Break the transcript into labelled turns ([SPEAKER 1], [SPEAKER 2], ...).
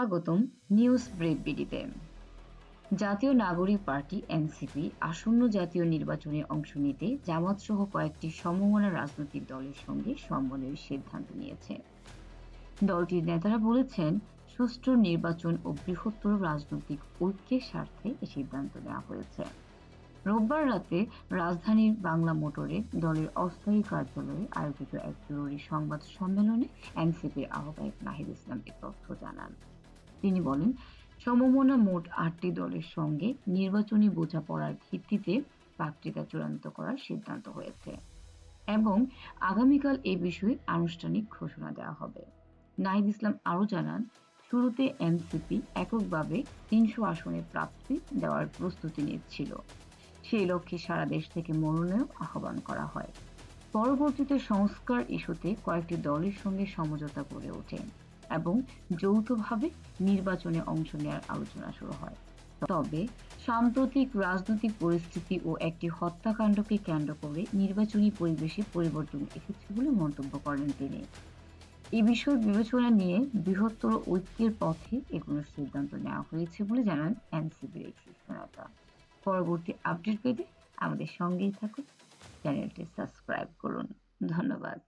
[SPEAKER 1] স্বাগতম news break বিডিতে। জাতীয় নাগরিক পার্টি এনসিপি আসন্ন জাতীয় নির্বাচনে অংশ নিতে জামাত সহ কয়েকটি সমমনা রাজনৈতিক দলের সঙ্গে সমন্বয়ের সিদ্ধান্ত নিয়েছে। দলটির নেতারা বলেছেন, সুষ্ঠু নির্বাচন ও বৃহত্তর রাজনৈতিক ঐক্যের স্বার্থে এই সিদ্ধান্ত নেওয়া হয়েছে। রোববার রাতে রাজধানীর বাংলা মোটরে দলের অস্থায়ী কার্যালয়ে আয়োজিত এক জরুরি সংবাদ সম্মেলনে এনসিপির আহ্বায়ক নাহিদ ইসলাম এ তথ্য জানান। তিনি বলেন, সমমনা মোট ৮টি দলের সঙ্গে নির্বাচনী বোঝাপড়ার ভিত্তিতে প্রার্থিতা চূড়ান্ত করার সিদ্ধান্ত হয়েছে এবং আগামীকাল এ বিষয়ে আনুষ্ঠানিক ঘোষণা দেওয়া হবে। নাহিদ ইসলাম আরও জানান, শুরুতে এনসিপি এককভাবে ৩০০ আসনে প্রার্থী দেওয়ার প্রস্তুতি নিচ্ছিল। সেই লক্ষ্যে সারা দেশ থেকে মনোনয়ন আহ্বান করা হয়। পরবর্তীতে সংস্কার ইস্যুতে কয়েকটি দলের সঙ্গে সমঝোতা গড়ে ওঠে এবং যৌথভাবে নির্বাচনে অংশ নেওয়ার আলোচনা শুরু হয়। তবে সাম্প্রতিক রাজনৈতিক পরিস্থিতি ও একটি হত্যাকাণ্ডকে কেন্দ্র করে নির্বাচনী পরিবেশে পরিবর্তন এসেছে বলে মন্তব্য করেন তিনি। এই বিষয় বিবেচনা নিয়ে বৃহত্তর ঐক্যের পথে এগোনোর সিদ্ধান্ত নেওয়া হয়েছে বলে জানান এনসিপির এই শীর্ষ নেতা। পরবর্তী আপডেট পেতে আমাদের সঙ্গেই থাকুন, চ্যানেলটি সাবস্ক্রাইব করুন। ধন্যবাদ।